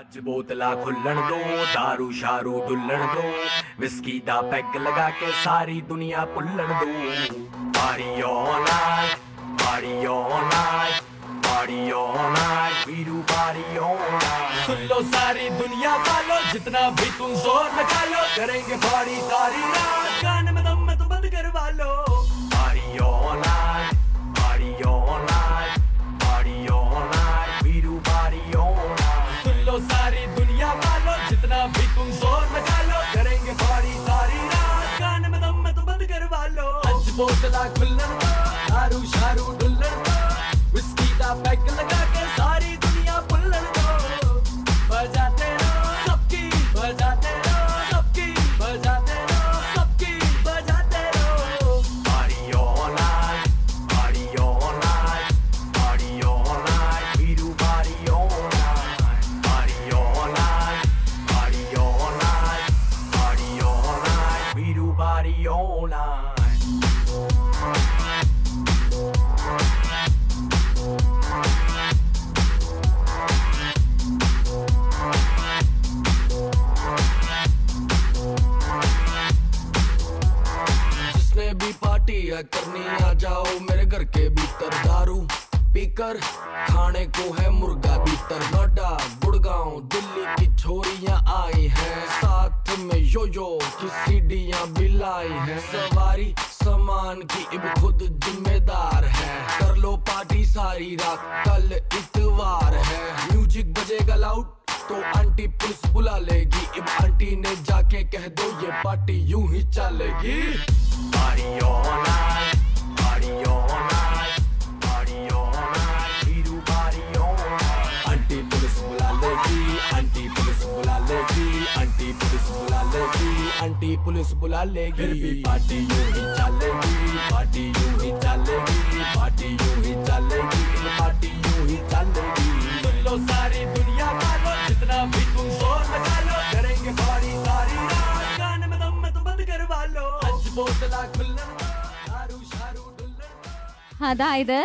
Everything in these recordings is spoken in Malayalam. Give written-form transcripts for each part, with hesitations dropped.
ਅੱਜ ਬੋਤਲਾਂ ਖੁੱਲਣ ਦੋ दारू ਸ਼ਾਰੂ ਡੁੱਲਣ ਦੋ ਵਿਸਕੀ ਦਾ ਪੈਗ ਲਗਾ ਕੇ ਸਾਰੀ ਦੁਨੀਆ ਭੁੱਲਣ ਦੋ party all night party all night party all night we do party all night सुन लो सारी दुनिया वालों जितना भी तुम जोर लगा लो करेंगे party सारी रात गाने में दम में तो बंद करवा लो party all night party all night party all night we do party all night सुन लो सारी दुनिया वालों जितना भी तुम जोर लगा लो करेंगे party सारी रात गाने में दम में तो बंद करवा लो आज बोतला खुल्लन दो दारू शारू डुल्लन दो विस्की दा पैग लगा के सारी दुनिया भुल्लन दो बजाते रहो सबकी बजाते रहो सबकी बजाते रहो सबकी बजाते रहो party all night party all night party all night we do party all night party all night party all night party all night we do party all night करनी आ जाओ मेरे घर के भीतर दारू पीकर खाने को है मुर्गा भीतर नोएडा गुड़गांव दिल्ली की छोरियां आई हैं साथ में यो की सीढ़ियां भी लाई हैं सवारी सामान की अब खुद जिम्मेदार है कर लो पार्टी सारी रात कल इतवार है म्यूजिक बजेगा लाउड तो आंटी पुलिस बुला लेगी अब आंटी ने जाके कह दो ये पार्टी यूं ही चलेगी party all night party all night party all night we do party all night aunty police बुला लेगी आंटी पुलिस बुला लेगी आंटी पुलिस बुला लेगी आंटी पुलिस बुला लेगी फिर भी पार्टी यूं ही चलेगी पार्टी यूं ही चलेगी पार्टी यूं ही चलेगी पार्टी यूं ही चलेगी सुन लो सारी दुनिया वालों जितना भी तुम जोर लगा लो करेंगे पार्टी सारी रात गाने में दम में तो बंद करवा लो आज बोतला खुल्लन दो दारू शारू डुल्लन അതായത്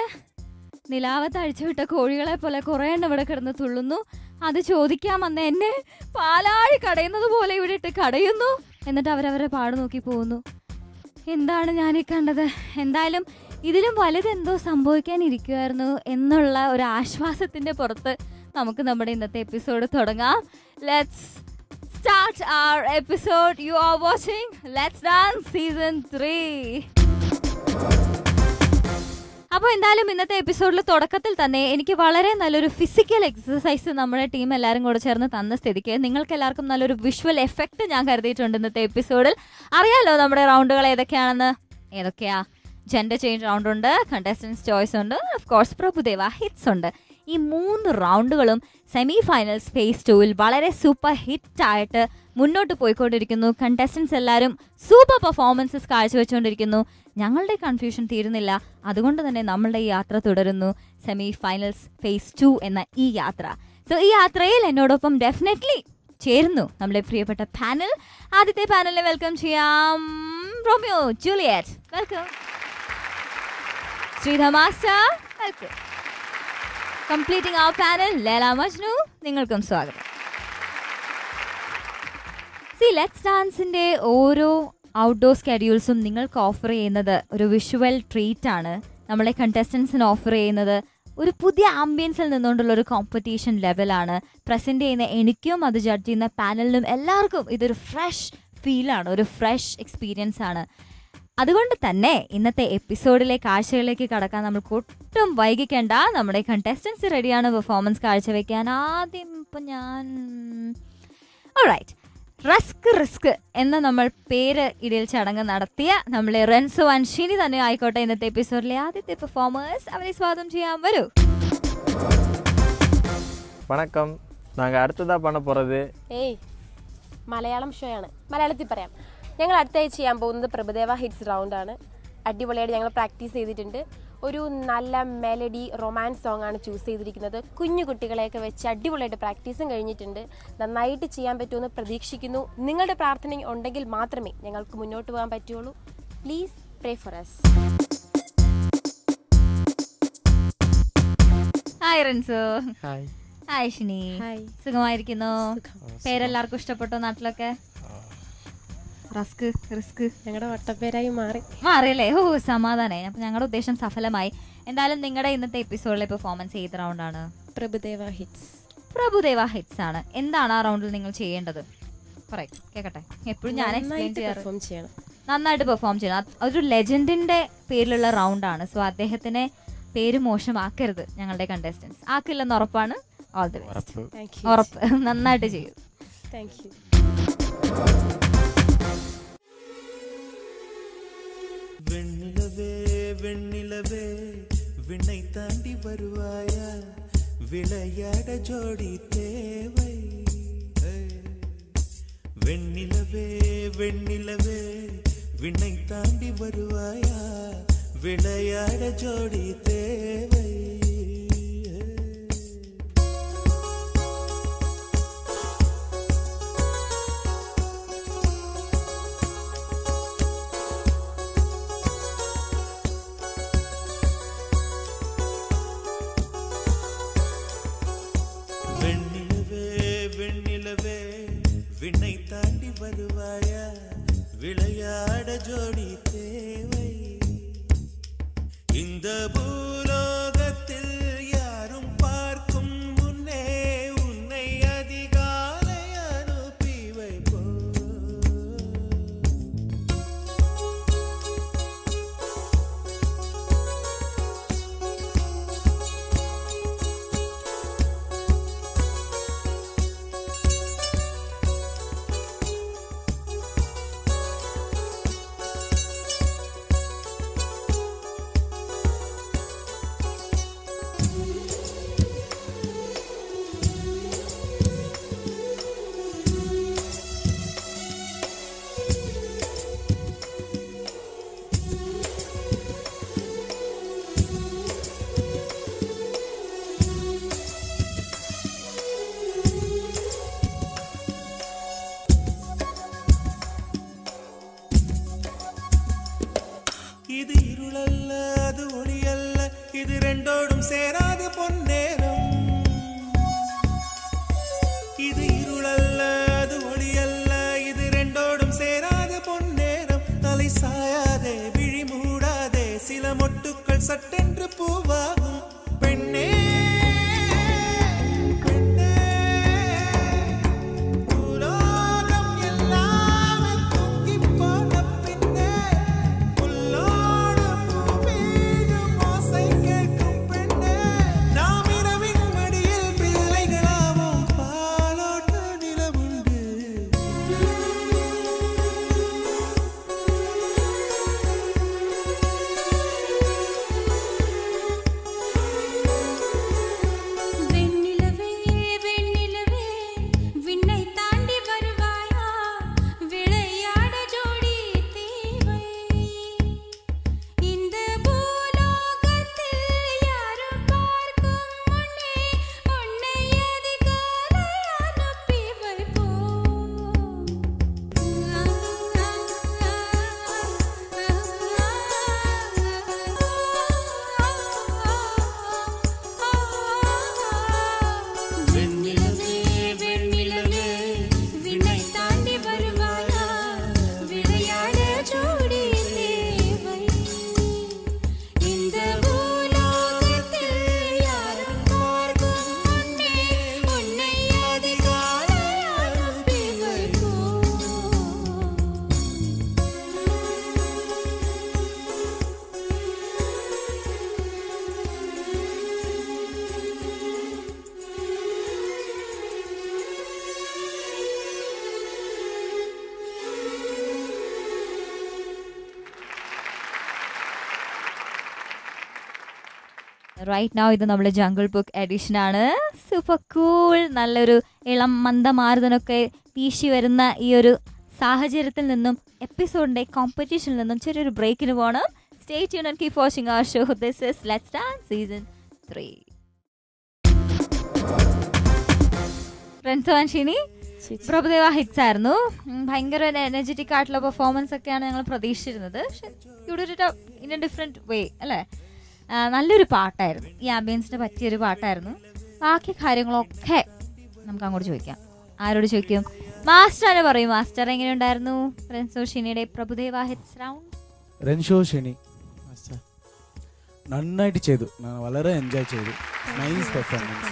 നിലാവത്ത് അഴിച്ചുവിട്ട കോഴികളെ പോലെ കുറേ എണ്ണം ഇവിടെ കിടന്ന് തുള്ളുന്നു. അത് ചോദിക്കാൻ വന്ന എന്നെ പാലാഴി കടയുന്നത് പോലെ ഇവിടെ ഇട്ട് കടയുന്നു. എന്നിട്ട് അവരവരെ പാട് നോക്കി പോകുന്നു. എന്താണ് ഞാനീ കണ്ടത്? എന്തായാലും ഇതിലും വലുതെന്തോ സംഭവിക്കാനിരിക്കുമായിരുന്നു എന്നുള്ള ഒരു ആശ്വാസത്തിന്റെ പുറത്ത് നമുക്ക് നമ്മുടെ ഇന്നത്തെ എപ്പിസോഡ് തുടങ്ങാം. Let's start our episode. You are watching Let's Dance Season 3. അപ്പോൾ എന്തായാലും ഇന്നത്തെ എപ്പിസോഡിൽ തുടക്കത്തിൽ തന്നെ എനിക്ക് വളരെ നല്ലൊരു ഫിസിക്കൽ എക്സസൈസ് നമ്മുടെ ടീം എല്ലാവരും കൂടെ ചേർന്ന് തന്ന സ്ഥിതിക്ക് നിങ്ങൾക്ക് എല്ലാവർക്കും നല്ലൊരു വിഷ്വൽ എഫക്റ്റ് ഞാൻ കരുതിയിട്ടുണ്ട് ഇന്നത്തെ എപ്പിസോഡിൽ. അറിയാലോ നമ്മുടെ റൗണ്ടുകൾ ഏതൊക്കെയാ? ജെൻഡർ ചേഞ്ച് റൗണ്ട് ഉണ്ട്, കണ്ടസ്റ്റൻസ് ചോയ്സ് ഉണ്ട്, ഓഫ് കോഴ്സ് പ്രഭുദേവ ഹിറ്റ്സ് ഉണ്ട്. ഈ 3 റൗണ്ടുകളും സെമി ഫൈനൽസ് ഫേസ് 2-ൽ വളരെ സൂപ്പർ ഹിറ്റായിട്ട് മുന്നോട്ട് പോയിക്കൊണ്ടിരിക്കുന്നു. കണ്ടസ്റ്റൻസ് എല്ലാവരും സൂപ്പർ പെർഫോമൻസസ് കാഴ്ചവെച്ചുകൊണ്ടിരിക്കുന്നു. ഞങ്ങളുടെ കൺഫ്യൂഷൻ തീരുന്നില്ല. അതുകൊണ്ട് തന്നെ നമ്മളുടെ ഈ യാത്ര തുടരുന്നു. സെമി ഫൈനൽസ് ഫേസ് 2 എന്ന ഈ യാത്ര. സോ ഈ യാത്രയിൽ എന്നോടൊപ്പം ഡെഫിനറ്റ്ലി ചേരുന്നു നമ്മുടെ പ്രിയപ്പെട്ട പാനൽ. ആദ്യത്തെ പാനലിനെ വെൽക്കം ചെയ്യാം. Romeo Juliet welcome. Sridhar master welcome. Completing our panel Laila Majnu നിങ്ങൾക്കും സ്വാഗതം. ലെറ്റ്സ് ഡാൻസിന്റെ ഓരോ ഔട്ട്ഡോർ സ്കെഡ്യൂൾസും നിങ്ങൾക്ക് ഓഫർ ചെയ്യുന്നത് ഒരു വിഷ്വൽ ട്രീറ്റ് ആണ്. നമ്മളെ കണ്ടസ്റ്റൻസിന് ഓഫർ ചെയ്യുന്നത് ഒരു പുതിയ ആംബിയൻസിൽ നിന്നുകൊണ്ടുള്ള ഒരു കോമ്പറ്റീഷൻ ലെവലാണ്. പ്രസന്റ് ചെയ്യുന്ന എനിക്കും അത് ജഡ്ജ് ചെയ്യുന്ന പാനലിനും എല്ലാവർക്കും ഇതൊരു ഫ്രഷ് ഫീലാണ്, ഒരു ഫ്രഷ് എക്സ്പീരിയൻസ് ആണ്. അതുകൊണ്ട് തന്നെ ഇന്നത്തെ എപ്പിസോഡിലെ കാഴ്ചകളിലേക്ക് കടക്കാൻ നമുക്ക് ഒട്ടും വൈകിക്കേണ്ട. നമ്മുടെ കണ്ടസ്റ്റൻസ് റെഡിയാണ് പെർഫോമൻസ് കാഴ്ചവെക്കാൻ. ആദ്യം ഇപ്പം ഞാൻ ഓൾറൈറ്റ് റിസ്ക് എന്ന നമ്മൾ പേര് ഇടയിൽ ചടങ്ങ് നടത്തിയ നമ്മളെ റെൻസോ ആൻഡ് ഷിനി തന്നെ ആയിക്കോട്ടെ ഇന്നത്തെ എപ്പിസോഡിലെ ആദ്യത്തെ പെർഫോമേഴ്സ്. അവരെ സ്വാഗതം ചെയ്യാൻ വരൂ. വണക്കം. നാങ്ക അടുത്തതാ പണ പോறது മലയാളം ഷോ ആണ്. മലയാളത്തിൽ പറയാം. ഞങ്ങൾ അടുത്തായി ചെയ്യാൻ പോകുന്നത് പ്രഭുദേവ ഹിറ്റ്സ് റൗണ്ട് ആണ്. അടിപൊളിയായിട്ട് ഞങ്ങൾ പ്രാക്ടീസ് ചെയ്തിട്ടുണ്ട്. ഒരു നല്ല മെലഡി റൊമാൻസ് സോങ് ആണ് ചൂസ് ചെയ്തിരിക്കുന്നത്. കുഞ്ഞു കുട്ടികളെയൊക്കെ വെച്ച് അടിപൊളിയായിട്ട് പ്രാക്ടീസും കഴിഞ്ഞിട്ടുണ്ട്. നന്നായിട്ട് ചെയ്യാൻ പറ്റുമെന്ന് പ്രതീക്ഷിക്കുന്നു. നിങ്ങളുടെ പ്രാർത്ഥന ഉണ്ടെങ്കിൽ മാത്രമേ ഞങ്ങൾക്ക് മുന്നോട്ട് പോകാൻ പറ്റുള്ളൂ. Please pray for us. Hi Renzo. Hi. Hi Shini, സുഖമായിരിക്കുന്നു? പേരെല്ലാവർക്കും ഇഷ്ടപ്പെട്ടോ നാട്ടിലൊക്കെ? റിസ്ക് ഞങ്ങളുടെ വട്ടപ്പേരായി മാറിയല്ലേ? ഓ സമാധാനായി. അപ്പൊ ഞങ്ങളുടെ ഉദ്ദേശം സഫലമായി. എന്തായാലും നിങ്ങളുടെ ഇന്നത്തെ എപ്പിസോഡിലെ പെർഫോമൻസ് ഏത് റൗണ്ടാണ്? പ്രഭുദേവ ഹിറ്റ്സ് ആണ്. എന്താണ് ആ റൗണ്ടിൽ നിങ്ങൾ ചെയ്യേണ്ടത്? കേക്കട്ടെ. എപ്പോഴും ഞാൻ എക്സ്പ്ലെയിൻ ചെയ്യാറ്. നന്നായിട്ട് പെർഫോം ചെയ്യണം. ഒരു ലെജൻഡിന്റെ പേരിലുള്ള റൗണ്ടാണ്. സോ അദ്ദേഹത്തിന് പേര് മോശമാക്കരുത് ഞങ്ങളുടെ കണ്ടസ്റ്റൻസ്. ആക്കില്ലെന്ന് ഉറപ്പാണ്. All the best. ഉറപ്പ്. നന്നായിട്ട് ചെയ്യൂ. Thank you. வெண்ணிலவே வெண்ணிலவே விண்ணை தாண்டி வருவாயா, விளையாட ஜோடி தேவை. வெண்ணிலவே வெண்ணிலவே விண்ணை தாண்டி வருவாயா, விளையாட ஜோடி தேவை. விண்ணை தாண்டி வருவாயா, விளையாட ஜோடி தேவை. இந்த பூலோகத்தில் யாரும் பார்க்கும் முன்னே உன்னை அதிகாலை அனுப்பி வைப்போ. இது இருளல்ல, அது ஒளியல்ல, இது ரெண்டோடும் சேராது பொன்னேரம். இது இருளல்ல, அது ஒளியல்ல, இது ரெண்டோடும் சேராது பொன்னேரம். தலை சாயாதே, விழி மூடாதே, சில மொட்டுக்கள் சட்டென்று பூவாகும். பெண்ணே റൈറ്റ് നൗ ഇത് നമ്മുടെ ജംഗിൾ ബുക്ക് എഡിഷൻ ആണ്. Super cool. നല്ലൊരു ഇളം മന്ദമാരുതനൊക്കെ വീശി വരുന്ന ഈ ഒരു സാഹചര്യത്തിൽ നിന്നും എപ്പിസോഡിന്റെ കോമ്പറ്റീഷനിൽ നിന്നും ചെറിയൊരു ബ്രേക്കിന് പോകണം. Stay tune and keep watching our show. This is let's dance season 3. Friends Vanshini, Prabhudeva hits ആയിരുന്നു. ഭയങ്കര എനർജറ്റിക് ആയിട്ടുള്ള പെർഫോമൻസ് ഒക്കെയാണ് ഞങ്ങൾ പ്രതീക്ഷിച്ചിരുന്നത്. പക്ഷെ ഇവിടെ ഒരു ഇൻ എ ഡിഫറെന്റ് വേ അല്ലേ. നല്ലൊരു പാട്ടായിരുന്നു. ഈ ആംബിയൻസിന് പറ്റിയൊരു പാട്ടായിരുന്നു. ബാക്കി കാര്യങ്ങളൊക്കെ നമുക്ക് അങ്ങോട്ട് ചോദിക്കാം. ആരോട് ചോദിക്കും? മാസ്റ്ററിനെ പറയും. മാസ്റ്റർ എങ്ങനെയുണ്ടായിരുന്നു റെൻസോ ഷിനിയുടെ പ്രഭുദേവ ഹിറ്റ്സ് റൗണ്ട്? റെൻഷോ ഷെനി നന്നായിട്ട് ചെയ്തു. ഞാൻ വളരെ എൻജോയ് ചെയ്തു. Nice performance.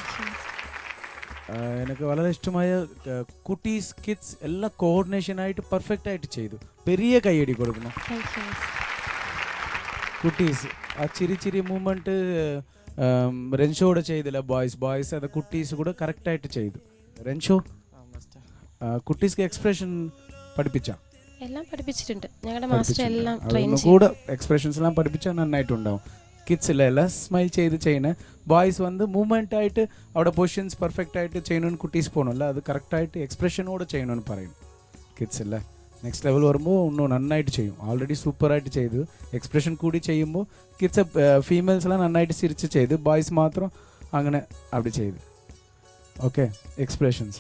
എനിക്ക് വളരെ ഇഷ്ടമായ കുട്ടീസ് കിഡ്സ് എല്ലാം കോർഡിനേഷനായിട്ട് പെർഫെക്റ്റ് ആയിട്ട് ചെയ്തു. പെരിയ കൈയടി കൊടുക്കണം. കുട്ടീസ് ആ ചിരി ചിരി മൂവ്മെൻറ്റ് റെൻഷോടെ ചെയ്തില്ല. ബോയ്സ് അത് കുട്ടീസ് കൂടെ കറക്റ്റായിട്ട് ചെയ്തു. റെൻഷോ കുട്ടീസ്ക്ക് എക്സ്പ്രഷൻ പഠിപ്പിച്ച എല്ലാം പഠിപ്പിച്ചിട്ടുണ്ട്. ഞങ്ങളുടെ മാസ്റ്റർ എല്ലാം ട്രെയിൻ കൂടെ എക്സ്പ്രഷൻസ് എല്ലാം പഠിപ്പിച്ചാൽ നന്നായിട്ടുണ്ടാവും. കിഡ്സില്ല എല്ലാം സ്മൈൽ ചെയ്ത് ചെയ്യണേ. ബോയ്സ് വന്ന് മൂവ്മെൻ്റ് ആയിട്ട് അവിടെ പൊസിഷൻസ് പെർഫെക്റ്റ് ആയിട്ട് ചെയ്യണമെന്ന് കുട്ടീസ് പോകണമല്ല, അത് കറക്റ്റായിട്ട് എക്സ്പ്രഷനോടെ ചെയ്യണമെന്ന് പറയും കിഡ്സ് അല്ലേ. നെക്സ്റ്റ് ലെവൽ വരുമ്പോൾ ഒന്നും നന്നായിട്ട് ചെയ്യും. ഓൾറെഡി സൂപ്പറായിട്ട് ചെയ്തു. എക്സ്പ്രഷൻ കൂടി ചെയ്യുമ്പോൾ കിഡ്സ് ഫീമെയിൽസ് എല്ലാം നന്നായിട്ട് ചിരിച്ച് ചെയ്ത്, ബോയ്സ് മാത്രം അങ്ങനെ അവിടെ ചെയ്ത്. Okay, expressions.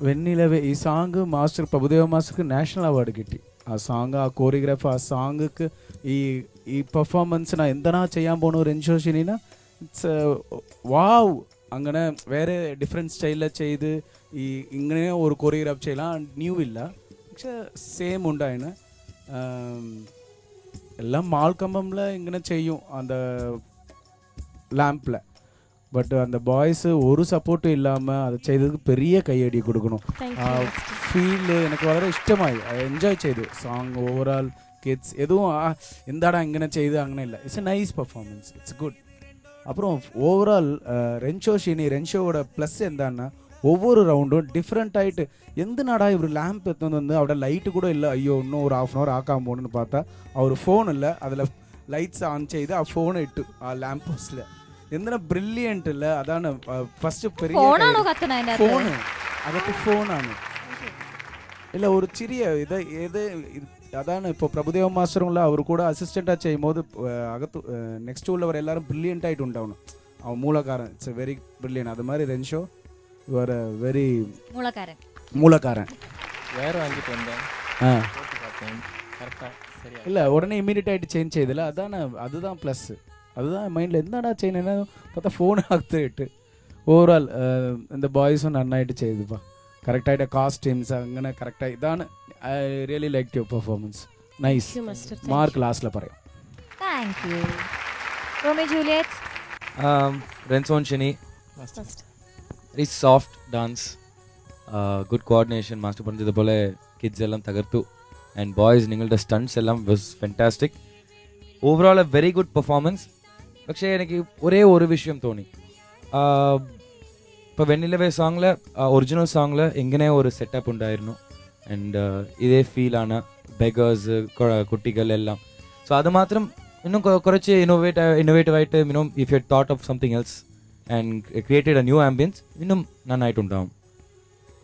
വെണ്ണിലവേ ഈ സോങ് മാസ്റ്റർ പ്രഭുദേവ മാസ്റ്റർക്ക് നാഷണൽ അവാർഡ് കിട്ടി. ആ സോങ്, ആ കോറിയോഗ്രാഫ്, ആ സോങ്ക്ക് ഈ പെർഫോമൻസിനാ എന്താണ് ചെയ്യാൻ പോണു റെൻഷോ ഷിനീന. ഇറ്റ്സ് വാവ്. അങ്ങനെ വേറെ ഡിഫറെൻറ്റ് സ്റ്റൈലിൽ ചെയ്ത് ഇങ്ങനെ ഒരു കൊറിയോഗ്രാഫ് ചെയ്യலாம். ന്യൂ ഇല്ല, പക്ഷെ സെയിം ഉണ്ടായിന്. എല്ലാം മാൾ കമ്പമിൽ ഇങ്ങനെ ചെയ്യും அந்த ലാമ്പിல். பட் அந்த பாய்ஸு ஒரு சப்போர்ட்டும் இல்லாமல் அதை செய்ததுக்கு பெரிய கையடி கொடுக்கணும். ஃபீல் எனக்கு വളരെ ഇഷ്ടമായി. എൻജോയ് ചെയ്തു സോങ്. ഓവറോൾ കിഡ്സ് എതുவும் എന്താടാ ഇങ്ങനെ ചെയ്ത് അങ്ങനെയില്ല. It's A nice performance. It's good. அப்புறம் ஓவரால் ரென்ஷோவோட ப்ளஸ் എന്താன்னா ஒவ்வொரு ரவுண்டும் டிஃப்ரெண்ட் ஆகிட்டு எந்த நாடா இவர் லேம்ப் எடுத்து வந்து அவட லைட்டு கூட இல்லை. ஐயோ இன்னும் ஒரு ½ hour ஆக்காம போகணுன்னு பார்த்தா அவர் ஃபோன் இல்லை, அதில் லைட்ஸ் ஆன் செய்து ആ ഫോൺ ഇട്ടു ആ ലാമ്പ് പോസ്റ്റിൽ. എന്തിനാ ബ്രില്യൻറ്റ് ഇല്ല. അതാണ് ഫസ്റ്റ് പെരിയ ഫോണ്. അതൊക്കെ ഫോണാണ്. ഇല്ല ഒരു ചെറിയ ഇത് അതാണ് ഇപ്പോൾ പ്രഭുദേവ മാസ്റ്ററുള്ള അവർ കൂടെ അസിസ്റ്റൻ്റാ ചെയ്യുമ്പോൾ അകത്ത് നെക്സ്റ്റ് ഉള്ളവർ എല്ലാവരും ബ്രില്യൻ്റ് ആയിട്ട് ഉണ്ടാവണം. അവൻ മൂലക്കാരൻ. It's a very brilliant. അത് மாதிரி Rensho you are a very മൂലക്കാരൻ. வேறு வாங்கிட்டு வந்தேன். இல்லை உடனே இமீடியட் ஆகிட்டு சேஞ்ச் செய்தில்ல. அதுதான் ப்ளஸ். அதுதான் மைண்டில் என்னடா செய்யணுன்னா பார்த்தா ஃபோன் ஆகிட்டு. ഓവറോൾ இந்த பாய்ஸும் നന്നായിട്ട് ചെയ്തുപ്പാ. കറക്റ്റായിട്ട് കോസ്റ്റ്യൂംസ് അങ്ങനെ കറക്റ്റായി. ഇതാണ് I really like your performance. Nice. Mark ലാസ്റ്റിൽ പറയാം. Thank you. Romeo Juliet. Renzo Sheni very soft dance, good coordination. Master പറഞ്ഞതുപോലെ കിഡ്സ് എല്ലാം തകർത്തു. ആൻഡ് ബോയ്സ് നിങ്ങളുടെ സ്റ്റൺസ് എല്ലാം was fantastic. Overall A very good performance. പക്ഷേ എനിക്ക് ഒരേ ഒരു വിഷയം തോന്നി. ഇപ്പോൾ വെണ്ണിലവേ സോങ്ങിൽ ഒറിജിനൽ സോങ്ങിൽ ഇങ്ങനെ ഒരു സെറ്റപ്പ് ഉണ്ടായിരുന്നു. ആൻഡ് ഇതേ ഫീലാണ് ബെഗേഴ്സ് കുട്ടികളെല്ലാം. സോ അത് മാത്രം இன்னும் കുറച്ച് ഇന്നോവേറ്റീവ് ആയിട്ട് if you thought of something else and created A new ambience ഇന്നും നന്നായിട്ടുണ്ടാവും.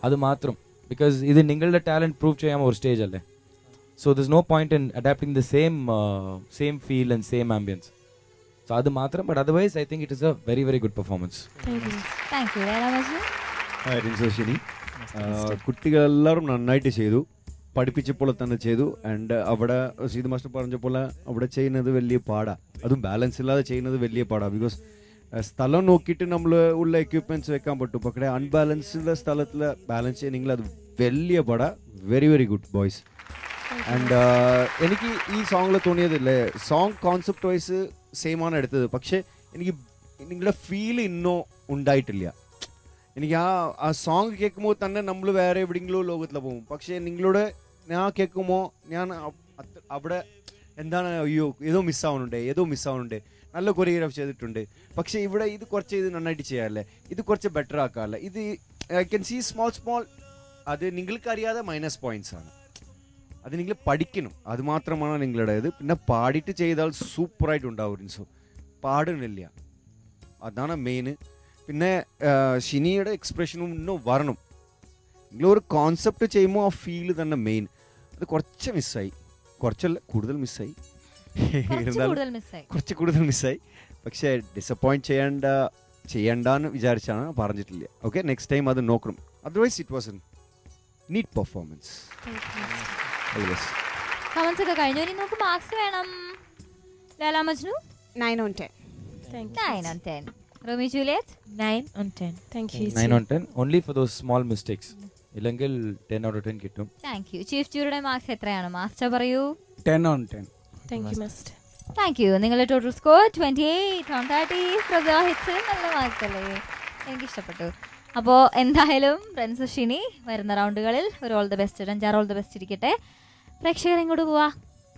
അത് മാത്രം. ബിക്കോസ് ഇത് നിങ്ങളുടെ ടാലൻറ്റ് പ്രൂവ് ചെയ്യാൻ ഒരു സ്റ്റേജ് അല്ലേ. So this no point in adapting the same feel and same ambience. സോ അത് മാത്രം. But otherwise I think it is a very very good performance. കുട്ടികളെല്ലാവരും നന്നായിട്ട് ചെയ്തു. പഠിപ്പിച്ചപ്പോൾ തന്നെ ചെയ്തു. ആൻഡ് അവിടെ സീത മാസ്റ്റർ പറഞ്ഞ പോലെ അവിടെ ചെയ്യുന്നത് വലിയ പാടാണ്. അതും ബാലൻസ് ഇല്ലാതെ ചെയ്യുന്നത് വലിയ പാടാണ്. ബിക്കോസ് സ്ഥലം നോക്കിയിട്ട് നമ്മൾ ഉള്ള എക്യുപ്മെൻറ്റ്സ് വെക്കാൻ പറ്റും. പക്ഷേ അൺബാലൻസ്ഡ് സ്ഥലത്തിൽ ബാലൻസ് ചെയ്യണമെങ്കിൽ അത് വലിയ പാടാണ്. Very very good boys. And എനിക്ക് ഈ സോങ്ങിൽ തോന്നിയതില്ലേ, സോങ് കോൺസെപ്റ്റ് വൈസ് സെയിം ആണ് എടുത്തത്. പക്ഷേ എനിക്ക് നിങ്ങളുടെ ഫീൽ ഇന്നോ ഉണ്ടായിട്ടില്ല. എനിക്ക് ആ സോങ് കേൾക്കുമ്പോൾ തന്നെ നമ്മൾ വേറെ എവിടെയെങ്കിലും ലോകത്തിൽ പോകും. പക്ഷേ നിങ്ങളോട് ഞാൻ കേൾക്കുമ്പോൾ ഞാൻ അവിടെ എന്താണ് അയ്യോ ഏതോ മിസ്സാവുന്നുണ്ട്. നല്ല കൊറിയോഗ്രാഫ് ചെയ്തിട്ടുണ്ട്. പക്ഷേ ഇവിടെ ഇത് കുറച്ച് ഇത് നന്നായിട്ട് ചെയ്യാമല്ലേ, ഇത് കുറച്ച് ബെറ്റർ ആക്കാമല്ലേ, ഇത് ഐ ക്യാൻ സീ സ്മോൾ അത് നിങ്ങൾക്കറിയാതെ മൈനസ് പോയിന്റ്സ് ആണ്. അത് നിങ്ങൾ പഠിക്കണം. അത് മാത്രമാണ് നിങ്ങളുടേത്. പിന്നെ പാടിയിട്ട് ചെയ്താൽ സൂപ്പറായിട്ടുണ്ടാവും. സോ പാടുന്നില്ല, അതാണ് മെയിന്. പിന്നെ ഷിനിയുടെ എക്സ്പ്രഷനും ഇന്നും വരണം. നിങ്ങളൊരു കോൺസെപ്റ്റ് ചെയ്യുമ്പോൾ ആ ഫീല് തന്നെ മെയിൻ. അത് കുറച്ച് മിസ്സായി. കുറച്ചല്ല, കൂടുതൽ മിസ്സായി. കുറച്ച് കൂടുതൽ മിസ്സായി. പക്ഷേ ഡിസപ്പോയിൻറ്റ് ചെയ്യണ്ടെന്ന് വിചാരിച്ചാണ്, പറഞ്ഞിട്ടില്ല. ഓക്കെ, നെക്സ്റ്റ് ടൈം അത് നോക്കണം. Otherwise it was a neat performance. Comments ഒക്കെ കഴിഞ്ഞു. ഇനി നമുക്ക് മാർക്സ് വേണം. Laila Majnu 9 on 10. 9 on 10. Romeo Juliet 9 on 10. Thank you. 9 on 10 only for those small mistakes. ഇല്ലെങ്കിൽ 10 out of 10 കിട്ടും. Thank you. ചീഫ് ജൂറിയുടെ മാർക്സ് എത്രയാണ് മാസ്റ്റർ പറയൂ? 10 on 10. Thank you, Master. Thank you. നിങ്ങളുടെ total score 28 on 30. Prabhudeva hits നല്ല മാർക്ക് അല്ലേ? എനിക്കിഷ്ടപ്പെട്ടു. അപ്പോൾ എന്തായാലും ഫ്രണ്ട്സ് ഷിനി വരുന്ന റൗണ്ടുകളിൽ ഒരു all the best, 5 all the best ഇരിക്കട്ടെ. പ്രേക്ഷകരെ ഇങ്ങോട്ട് പോവാ.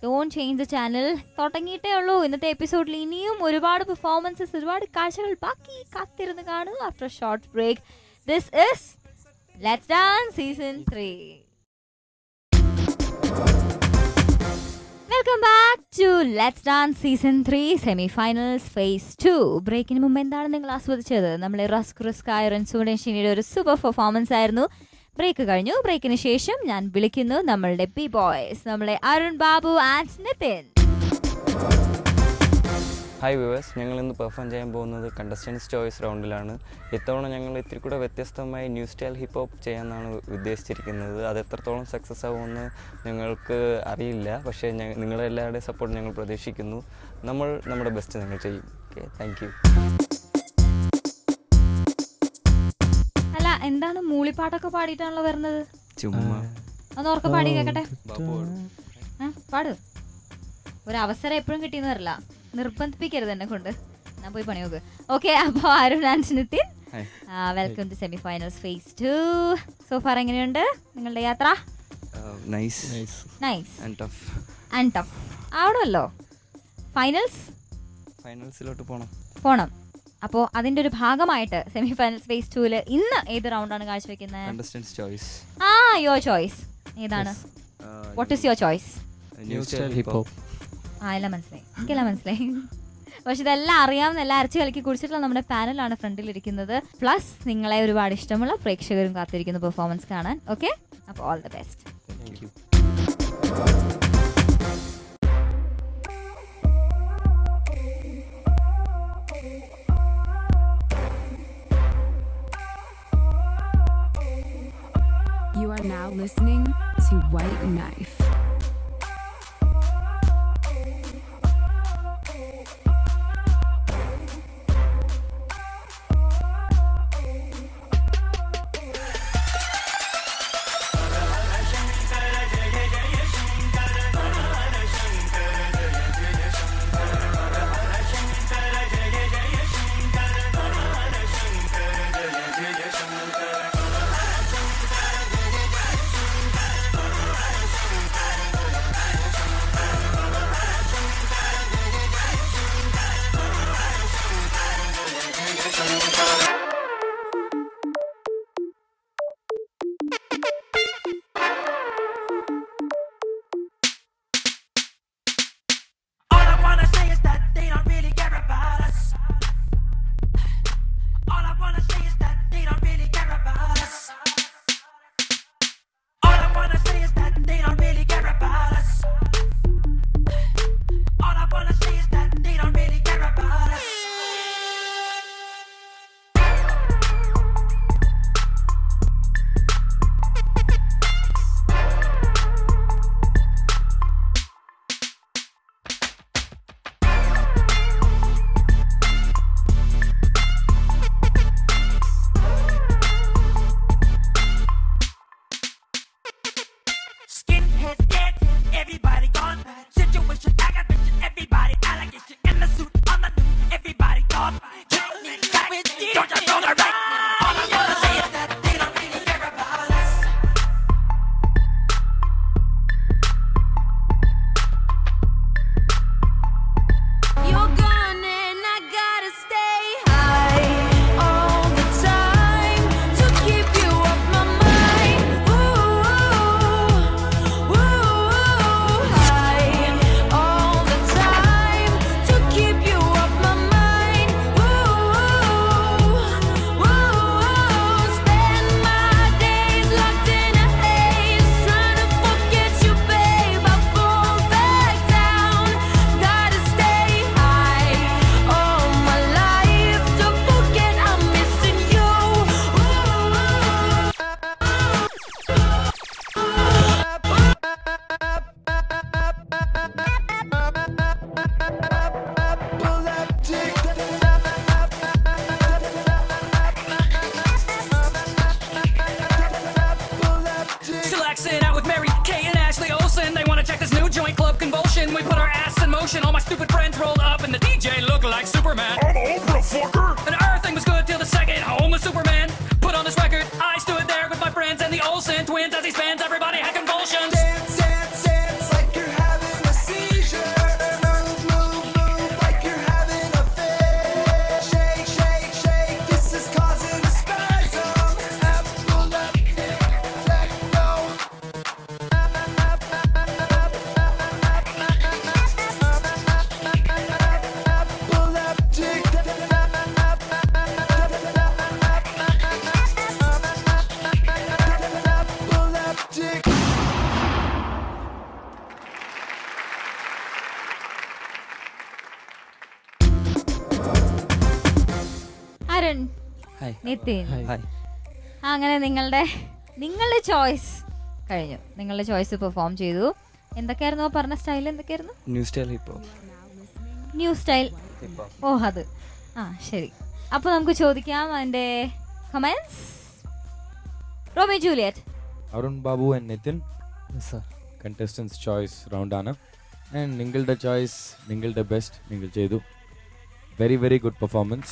Don't change the channel. തുടങ്ങിയിട്ടേ ഉള്ളൂ. ഇന്നത്തെ എപ്പിസോഡിൽ ഇനിയും ഒരുപാട് പെർഫോമൻസസ്, ഒരുപാട് കാഴ്ചകൾ ബാക്കി കാത്തിരുന്ന് കാണുക. After short break, this is let's dance season 3. Welcome back to let's dance season 3 semi finals phase 2. ബ്രേക്കിന് മുമ്പ് എന്താണ് നിങ്ങൾ ആസ്വദിച്ചത്? നമ്മളെ റിസ്ക് ആയ റൺസൂടെ ഷിനിയുടെ ഒരു സൂപ്പർ പെർഫോമൻസ് ആയിരുന്നു. ബ്രേക്ക് കഴിഞ്ഞു. ബ്രേക്കിന് ശേഷം ഞാൻ വിളിക്കുന്നു നമ്മളുടെ ബി ബോയ്സ്, നമ്മളെ Arun Babu and Nithin. Hi viewers, ഞങ്ങൾ ഇന്ന് പെർഫോം ചെയ്യാൻ പോകുന്നത് കണ്ടസ്റ്റൻസ് ചോയ്സ് റൗണ്ടിലാണ്. ഇത്തവണ ഞങ്ങൾ ഇത്തിരി കൂടെ വ്യത്യസ്തമായി ന്യൂ സ്റ്റൈൽ ഹിപ്പ് ഹോപ്പ് ചെയ്യാനാണ് ഉദ്ദേശിച്ചിരിക്കുന്നത്. അത് എത്രത്തോളം സക്സസ് ആകുമെന്ന് ഞങ്ങൾക്ക് അറിയില്ല, പക്ഷേ നിങ്ങളുടെ എല്ലാവരുടെയും സപ്പോർട്ട് ഞങ്ങൾ പ്രതീക്ഷിക്കുന്നു. നമ്മൾ നമ്മുടെ ബെസ്റ്റ് ഞങ്ങൾ ചെയ്യും. Okay, thank you. അല്ല, എന്താണ് മൂളിപ്പാട്ടൊക്കെ പാടിയിട്ടാണല്ലോ വരുന്നത്? ചുമ്മാ ഒന്ന് ഓർക്ക പാടി കേക്കട്ടെ. പാട്. ഒരു അവസരം എപ്പോഴും കിട്ടിയെന്ന് വരില്ല, നിർബന്ധിപ്പിക്കരുത് എന്നെ കൊണ്ട്. ഞാൻ പോയി പണി നോക്ക്. ഓക്കെ, അപ്പോൾ Arun and Nitin, welcome to semi finals phase 2. So far എങ്ങനെയുണ്ട് നിങ്ങളുടെ യാത്ര? നൈസ് ആൻഡ് ടഫ് ആവണമല്ലോ. ഫൈനൽസിലോട്ട് പോണം. അപ്പോൾ അതിന്റെ ഒരു ഭാഗമായിട്ട് സെമി ഫൈനൽസ് ഫേസ് 2 ഇന്ന് ഏത് റൗണ്ടാണ് കാഴ്ചവെക്കുന്നത്? Contestants choice. യുവർ ചോയ്സ് ഏതാണ്? What is your choice? New style hip hop. എല്ലാം മനസ്സിലായി, എനിക്കെല്ലാം മനസ്സിലായി. പക്ഷെ ഇതെല്ലാം അറിയാവുന്ന, എല്ലാം അരച്ച് കലക്കി കുടിച്ചിട്ടുള്ള നമ്മുടെ പാനലാണ് ഫ്രണ്ടിലിരിക്കുന്നത്. പ്ലസ് നിങ്ങളെ ഒരുപാട് ഇഷ്ടമുള്ള പ്രേക്ഷകരും കാത്തിരിക്കുന്ന പെർഫോമൻസ് കാണാൻ. ഓക്കെ, അപ്പോൾ all the best. Thank you. You are now listening to White Knife. Nithin. Hi. അങ്ങനെ നിങ്ങളുടെ ചോയ്സ് കഴിഞ്ഞു. നിങ്ങളുടെ ചോയ്സ് പെർഫോം ചെയ്തു. എന്തൊക്കെയായിരുന്നു പറഞ്ഞ സ്റ്റൈൽ? എന്തൊക്കെയായിരുന്നു? New style hip new style. ഓ അത് ശരി. അപ്പൊ നമുക്ക് ചോദിക്കാം അതിന്റെ comments. Romeo Juliet. Arun Babu and Nitin contestants choice round ആണ്. ആൻഡ് നിങ്ങളുടെ ചോയ്സ്, നിങ്ങളുടെ ബെസ്റ്റ് നിങ്ങൾ ചെയ്തു. Very very good performance.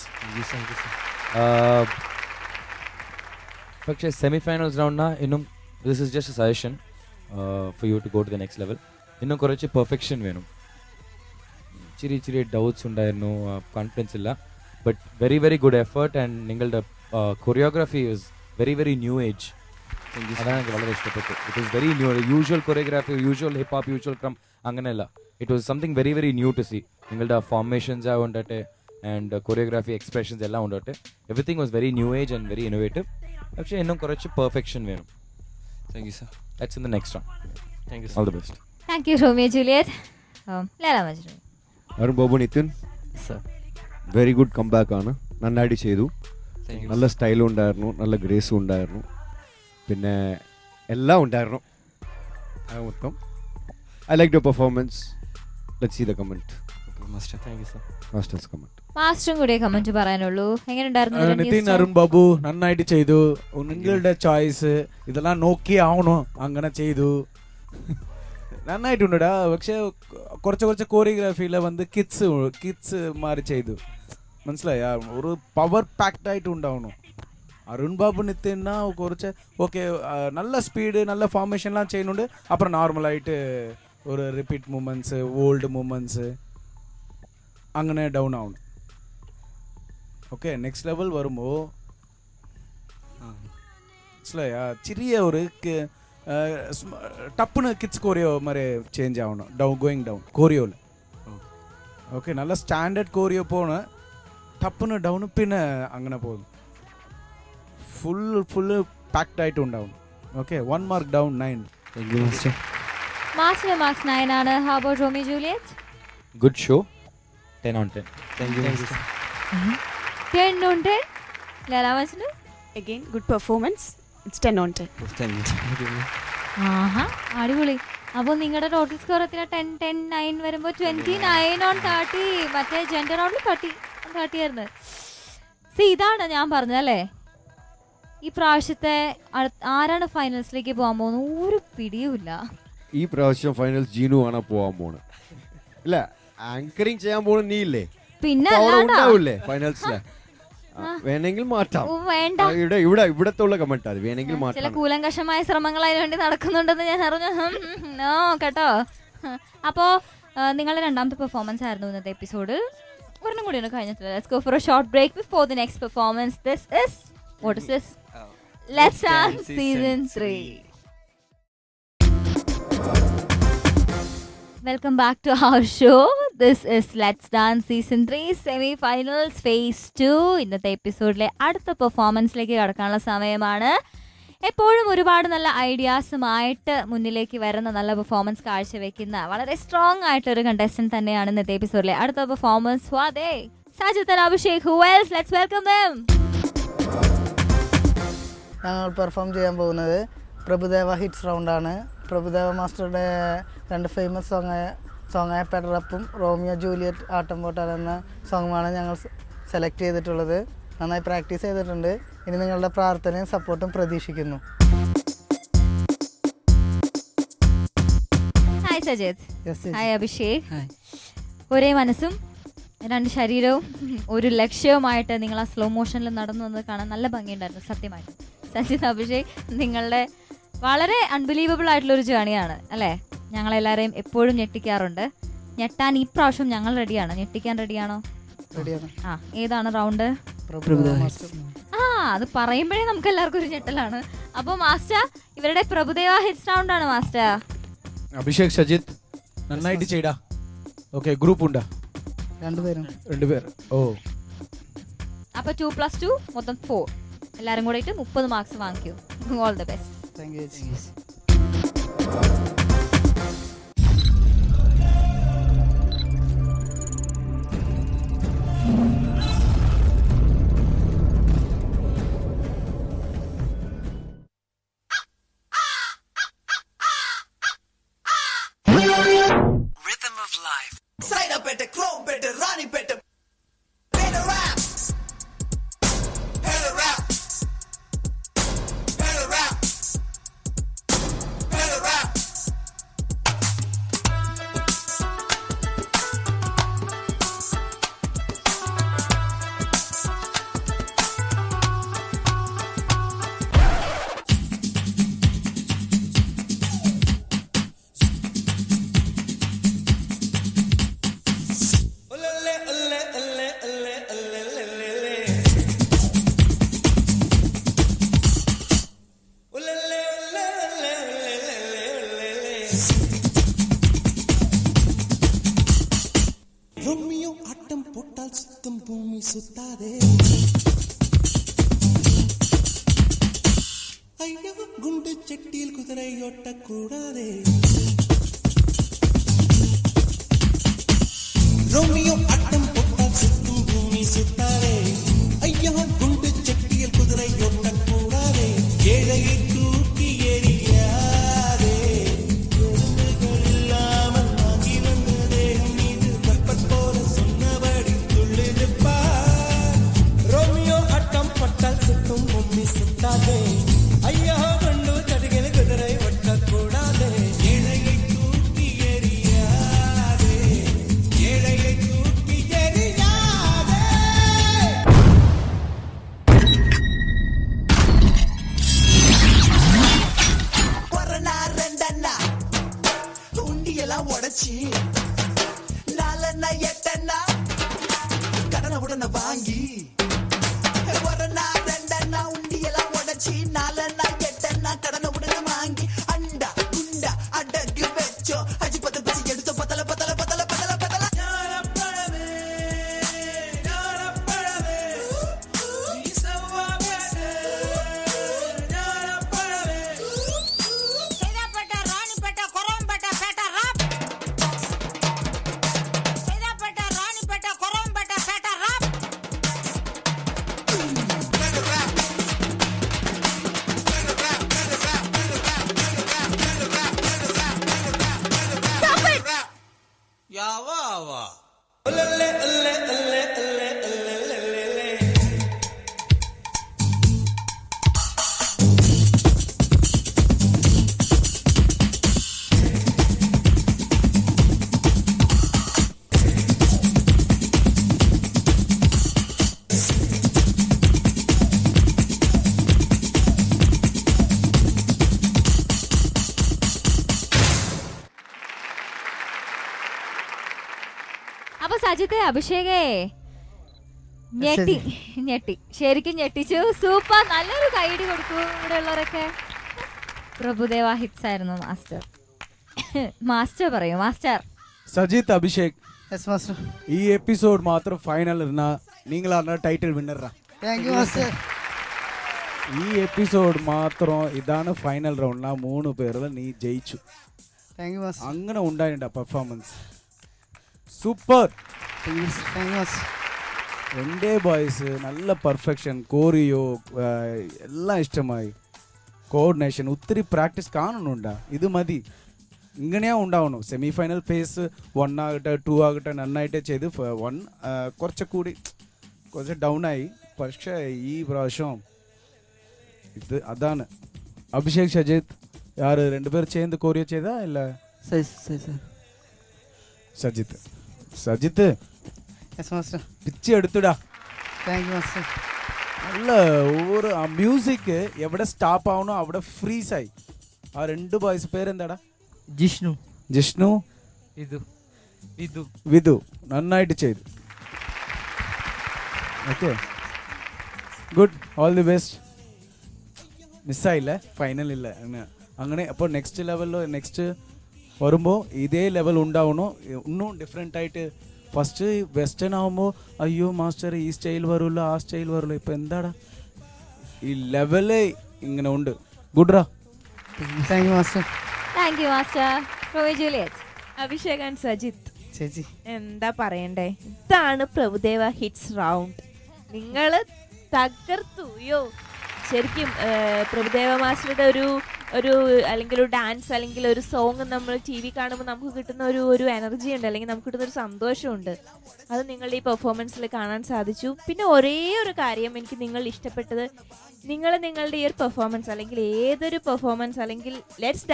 പക്ഷേ സെമി ഫൈനൽസ് റൗണ്ടിന് ഇന്നും this is just a suggestion for you to go to the next level. ഇന്നും കുറച്ച് പെർഫെക്ഷൻ വേണം. ഇച്ചിരി ഡൗട്ട്സ് ഉണ്ടായിരുന്നു, കോൺഫിഡൻസ് ഇല്ല. But very very good effort. And നിങ്ങളുടെ choreography is very very new age. അതാണ് എനിക്ക് വളരെ ഇഷ്ടപ്പെട്ടു. It is very new. Usual choreography, usual hip hop, usual krump അങ്ങനെയല്ല. It was something very very new to see. നിങ്ങളുടെ ഫോർമേഷൻസ് ഉണ്ടാട്ടെ ആൻഡ് കൊറിയോഗ്രാഫി, എക്സ്പ്രഷൻസ് എല്ലാം ഉണ്ടാട്ടെ. Everything was very new age and very innovative. പക്ഷേ ഇന്നും കുറച്ച് പെർഫെക്ഷൻ വേണം. Thank you sir. That's in the next round. Thank you. All the best. Thank you Romeo Juliet. Laila Majnu. Arun Babu, Nithin very good comeback ആണ്. നന്നായിട്ട് ചെയ്തു. നല്ല സ്റ്റൈലും ഉണ്ടായിരുന്നു, നല്ല ഗ്രേസും ഉണ്ടായിരുന്നു, പിന്നെ എല്ലാം ഉണ്ടായിരുന്നു. മൊത്തം I like your performance. Let's see the comment. Master. Thank you sir. Master's comment. മാസ്റ്ററും കൂടെ കമന്റ് പറയാനുള്ളൂ. എങ്ങനെയുണ്ടായിരുന്നു? നിതിൻ, അരുൺ ബാബു നന്നായിട്ട് ചെയ്തു. നിങ്ങളുടെ ചോയ്സ് ഇതെല്ലാം നോക്കി ആവണോ, അങ്ങനെ ചെയ്തു. നന്നായിട്ടുണ്ടാ. പക്ഷെ കുറച്ച് കോറിയോഗ്രാഫിയിലെ കിഡ്സ് മാറി ചെയ്തു. മനസ്സിലായ ഒരു പവർ പാക്ഡ് ആയിട്ട് ഉണ്ടാവണം. അരുൺ ബാബു നിതിன்னா കുറച്ച് ഓക്കെ, നല്ല സ്പീഡ് നല്ല ഫോർമേഷൻலாம் ചെയ്യുന്നുണ്ട്. அப்புறம் நார்மலாയിട്ട് ഒരു റിപ്പീറ്റ് മൂവ്മെന്റ്സ്, ഓൾഡ് മൂവ്മെന്റ്സ് അങ്ങനെ ഡൗൺ ആവണം. ഓക്കെ, നെക്സ്റ്റ് ലെവൽ വരുമ്പോൾ മനസ്സിലായ ചെറിയ ഒരു ടപ്പുன்னு കിഡ്സ് കോറിയോ மாதிரி சேஞ்ச் ஆகணும். கோயிங் டவுன் கோரியோவில். ஓகே, நல்ல ஸ்டாண்டர்ட் கோரியோ போகணும். ടപ്പുന്ന് ഡൗൺ പിന്നെ അങ്ങനെ പോകുന്നു. ഫുള്ള് പാക്ഡ് ആയിട്ട് ഉണ്ടാവും. Okay, 1 mark down 9. Master marks 9 ആണ്. How about Romeo Juliet? Good show. 10 on 10. Thank you. 10 on 10. Laila Majnu. Again, good performance. It's 10 on 10. Thank you. ആഹാ, അടിപൊളി. അപ്പോൾ നിങ്ങളുടെ ടോട്ടൽ സ്കോർ എത്ര? 10 10 9 വരുമ്പോൾ 29 on 30. മറ്റേ ജെൻഡർ റൗണ്ടിൽ 30 ആയിരുന്നു. ഇതാണ് ഞാൻ പറഞ്ഞല്ലേ, ഈ പ്രാവശ്യത്തെ ആരാണ് ഫൈനൽസിലേക്ക് പോകാൻ പോകുന്നത് ഒരു പിടിയുമില്ല. ഈ പ്രാവശ്യം ഫൈനൽസ് ജീനു ആണ് പോവാൻ പോണ്. ഇല്ല, ആങ്കറിങ് ചെയ്യാൻ പോണ നീ ഇല്ലേ? പിന്നെ ഉണ്ടാവൂലേ ഫൈനൽസിലെ? വേണമെങ്കിൽ മാറ്റാം. വേണ്ട, ഇവിടത്തുള്ള കമന്റ് അത് വേണമെങ്കിൽ മാറ്റാം. ചില കൂലങ്കഷമായ ശ്രമങ്ങൾ അതിനു വേണ്ടി നടക്കുന്നുണ്ടെന്ന് ഞാൻ അറിഞ്ഞു കേട്ടോ. അപ്പോ നിങ്ങളുടെ രണ്ടാമത്തെ പെർഫോമൻസ് ആയിരുന്നു ഇന്നത്തെ എപ്പിസോഡിൽ. ഒരെണ്ണം കൂടിയാണ് കഴിഞ്ഞിട്ടില്ല. Let's go for a short break before the next performance. This is, what is this? Let's Dance Season 3. Welcome back to our show. This is Let's Dance Season 3 Semi-Finals Phase 2. ഇന്നത്തെ എപ്പിസോഡിലെ അടുത്ത പെർഫോമൻസിലേക്ക് കടക്കാനുള്ള സമയമാണ്. എപ്പോഴും ഒരുപാട് നല്ല ഐഡിയാസുമായിട്ട് മുന്നിലേക്ക് വരുന്ന, നല്ല പെർഫോമൻസ് കാഴ്ചവെക്കുന്ന വളരെ സ്ട്രോങ് ആയിട്ടൊരു കണ്ടസ്റ്റന്റ് തന്നെയാണ് ഇന്നത്തെ എപ്പിസോഡിലെ അടുത്ത performance. Sajith and Abhishek. Who else? Let's welcome them. ഞങ്ങൾ പെർഫോം ചെയ്യാൻ പോകുന്നത് പ്രഭുദേവ ഹിറ്റ്സ് റൗണ്ടാണ്. പ്രഭുദേവ മാസ്റ്ററുടെ 2 ഫേമസ് സോങ്ങായ പെഡറപ്പും റോമിയോ ജൂലിയറ്റ് ആട്ടം പോട്ടാൽ എന്ന സോങ്ങുമാണ് ഞങ്ങൾ സെലക്ട് ചെയ്തിട്ടുള്ളത്. നന്നായി പ്രാക്ടീസ് ചെയ്തിട്ടുണ്ട്. ഇനി നിങ്ങളുടെ പ്രാർത്ഥനയും സപ്പോർട്ടും പ്രതീക്ഷിക്കുന്നു. ഹായ് സജിത്. ഹായ് അഭിഷേക്. ഒരേ മനസ്സും 2 ശരീരവും ഒരു ലക്ഷ്യവുമായിട്ട് നിങ്ങൾ ആ സ്ലോ മോഷനിൽ നടന്നു വന്നത് കാണാൻ നല്ല ഭംഗിയുണ്ടായിരുന്നു സത്യമായിട്ട്. സജിത്, അഭിഷേക്, നിങ്ങളുടെ വളരെ അൺബിലീവബിൾ ആയിട്ടുള്ളൊരു ജേണിയാണ് അല്ലേ? ഞങ്ങളെല്ലാവരെയും എപ്പോഴും ഞെട്ടിക്കാറുണ്ട്. ഞെട്ടാൻ ഈ പ്രാവശ്യം ഞങ്ങൾ റെഡിയാണ്. ഞെട്ടിക്കാൻ റെഡിയാണോ? ആ, ഏതാണ് റൗണ്ട്? അത് പറയുമ്പോഴേ നമുക്ക് എല്ലാവർക്കും ഒരു ഞെട്ടലാണ്. അപ്പൊ മാസ്റ്റർ, ഇവരുടെ പ്രഭുദേവ ഹിറ്റ്സ് റൗണ്ട് ആണ് മാസ്റ്റർ. അഭിഷേക്, സജിത് നന്നായിട്ട് ചെയ്ടാ. ഓക്കെ, ഗ്രൂപ്പ് ഉണ്ടാ? 2 പേര്. ഓ, അപ്പൊ 2+2 മൊത്തം 4. എല്ലാരും കൂടെ 30 മാർക്സ് വാങ്ങിക്കൂ. All the best. Thank you. பூமி சுத்தாதே ஐயோ குண்டு செட்டியில் குதிரை ஓட்டக்கூடாதே ரோமியோ அட்டம் போட்டால் சுத்தும் பூமி சுத்தாதே ஐயோ குண்டு செட்டியில் குதிரை ஓட்டக்கூடாதே ஏழையை தூக்கி எறியாதே எறும்புகள் இல்லாமல் வாங்கி வந்த தேகம் மீது கப்பல் போல சொன்னபடி துள்ளுது பார் ரோமியோ அட்டம் போட்டால் சுத்தும் பூமி சுத்தாதே ஐயோ குண்டு செட்டியில் குதிரை ஓட்டக்கூடாதே ஏழையை தூக்கி எறியாதே ஏழையை தூக்கி எறியாதே ஒரணா ரெண்டண்ணா உண்டியெல்லாம் உடைச்சி நாலண்ணா எட்டண்ணா கடனை உடனே வாங்கி ஒரணா ரெண்டண்ணா உண்டியெல்லாம் உடைச்சி நாலண்ணா எட்டண்ணா கடனை உடனே வாங்கி அண்டா குண்டா அடகு வச்சோ அஜி பத்து பசி எடுத்தோ பத்தல பத்தல பத்தல பத்தல பத்தல ஞானப்பழமே ஞானப்பழமே நீ சவாபேட்டே ஞானப்பழமே சைதாப்பேட்டை ராணிப்பேட்டை கொரம்பேட்டை பேட்டை ராப் சைதாப்பேட்டை ராணிப்பேட்டை கொரம்பேட்டை பேட்டை ராப் யாவா ஆவா അപ്പൊ സജിത്തെ അഭിഷേകേ ഞെട്ടി ശരിക്കും ഞെട്ടിച്ചു. സൂപ്പർ, നല്ലൊരു കൈഡി കൊടുക്കൂ ഇവിടെ ഉള്ളവരൊക്കെ. പ്രഭുദേവ ഹിറ്റ്സ് ആയിരുന്നു മാസ്റ്റർ. മാസ്റ്റർ പറയൂ master. Sajith Abhishek, Yes, master. ഈ എപ്പിസോഡ് മാത്രം ഫൈനൽ ഇരുന്നാ നിങ്ങളാണ് ടൈറ്റിൽ വിന്നറാ. Thank you, master. ഈ എപ്പിസോഡ് മാത്രം ഇതാണ് ഫൈനൽ റൗണ്ട്. ആ 3 പേരിൽ നീ ജയിച്ചു. Thank you, master. അങ്ങനെ ഉണ്ടായിട്ടുണ്ട് performance. Super. Thank you, master. എൻ്റെ ബോയ്സ് നല്ല പെർഫെക്ഷൻ, കോറിയോ എല്ലാം ഇഷ്ടമായി. കോർഡിനേഷൻ ഒത്തിരി പ്രാക്ടീസ് കാണുന്നുണ്ടാ. ഇത് മതി, ഇങ്ങനെയാ ഉണ്ടാവണം. സെമി ഫൈനൽ ഫേസ് 1 ആകട്ടെ 2 ആകട്ടെ നന്നായിട്ട് ചെയ്ത് 1 കുറച്ച് ഡൗൺ ആയി. പക്ഷേ ഈ പ്രാവശ്യം ഇത് അതാണ്. അഭിഷേക് സജിത്ത് யாரு 2 பேர் சேர்ந்து கோரியோ ചെയ്താ இல்ல സജിത്ത്? സജിത്ത് പിച്ച് എടുത്തുടാ. Thank you, master. നല്ല ഒരു ആ മ്യൂസിക് എവിടെ സ്റ്റോപ്പ് ആവണോ അവിടെ ഫ്രീസ് ആയി. ആ 2 ബോയ്സ് പേരെന്താടാ? ജിഷ്ണു വിധു നന്നായിട്ട് ചെയ്തു. Okay, good, all the best. മിസ്സായില്ല, ഫൈനലില്ല അങ്ങനെ. അപ്പോൾ നെക്സ്റ്റ് ലെവലിലോ നെക്സ്റ്റ് വരുമ്പോൾ ഇതേ ലെവൽ ഉണ്ടാവണോ, ഒന്നും ഡിഫറെൻ്റ് ആയിട്ട്. ഫസ്റ്റ് വെസ്റ്റേൺ ആകുമ്പോൾ അയ്യോ മാസ്റ്റർ ഈ സ്റ്റൈൽ വരുമല്ല ആ സ്റ്റൈൽ വരുമല്ലോ. ഇപ്പം എന്താടാ ഈ ലെവല് ഇങ്ങനെ ഉണ്ട്. ഗുഡ്രാ. Thank you, master. Thank you master. Romeo Juliet. Abhishek and Sajith, ചേച്ചി എന്താ പറയണ്ടേ, ഇതാണ് പ്രഭുദേവ ഹിറ്റ്സ് റൗണ്ട്. നിങ്ങൾ തകർത്തു. യോ ശരിക്കും പ്രഭുദേവ മാസ്റ്ററുടെ ഒരു അല്ലെങ്കിൽ ഒരു ഡാൻസ് അല്ലെങ്കിൽ ഒരു സോങ് നമ്മൾ ടി വി കാണുമ്പോൾ നമുക്ക് കിട്ടുന്ന ഒരു എനർജി ഉണ്ട്, അല്ലെങ്കിൽ നമുക്ക് കിട്ടുന്ന ഒരു സന്തോഷമുണ്ട്. അത് നിങ്ങളുടെ ഈ പെർഫോമൻസിൽ കാണാൻ സാധിച്ചു. പിന്നെ ഒരേ ഒരു കാര്യം എനിക്ക് നിങ്ങൾ ഇഷ്ടപ്പെട്ടത്, നിങ്ങളുടെ ഈ ഒരു പെർഫോമൻസ് അല്ലെങ്കിൽ ഏതൊരു പെർഫോമൻസ് അല്ലെങ്കിൽ ലെറ്റ്സ്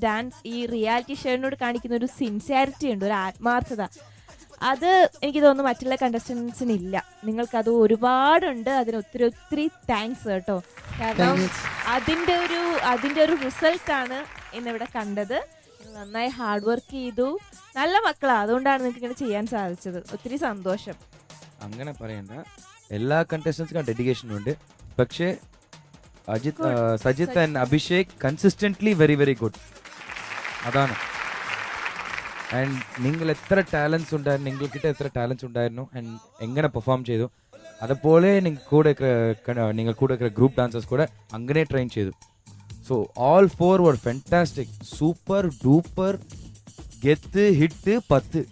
ഡാൻസ് ഈ റിയാലിറ്റി ഷോയിനോട് കാണിക്കുന്ന ഒരു സിൻസിയാരിറ്റി ഉണ്ട്, ഒരു ആത്മാർത്ഥത. അത് എനിക്ക് തോന്നുന്നു മറ്റുള്ള കണ്ടസ്റ്റൻസിന് ഇല്ല. നിങ്ങൾക്കത് ഒരുപാടുണ്ട്. അതിന് ഒത്തിരി താങ്ക്സ് കേട്ടോ. കാരണം അതിൻ്റെ ഒരു റിസൾട്ടാണ് ഇന്നിവിടെ കണ്ടത്. നന്നായി ഹാർഡ് വർക്ക് ചെയ്തു, നല്ല മക്കളാണ്, അതുകൊണ്ടാണ് നിങ്ങൾക്ക് ഇങ്ങനെ ചെയ്യാൻ സാധിച്ചത്. ഒത്തിരി സന്തോഷം. അങ്ങനെ പറയണ്ട, എല്ലാ കണ്ടസ്റ്റൻസിനും ഡെഡിക്കേഷൻ ഉണ്ട്. പക്ഷേ Sajith and Abhishek consistently very very good. അതാണ് ആൻഡ് നിങ്ങൾ എത്ര ടാലൻസ് ഉണ്ടായിരുന്നു, നിങ്ങൾക്കിட்ட എത്ര ടാലൻസ് ഉണ്ടായിരുന്നു ആൻഡ് എങ്ങനെ പെർഫോം ചെയ്തു, അതുപോലെ നിങ്ങൾ കൂടെ ഗ്രൂപ്പ് ഡാൻസേഴ്സ് കൂടെ അങ്ങനെ ട്രെയിൻ ചെയ്തു. So all 4 were fantastic, super duper ഗെത്ത് ഹിറ്റ് 10.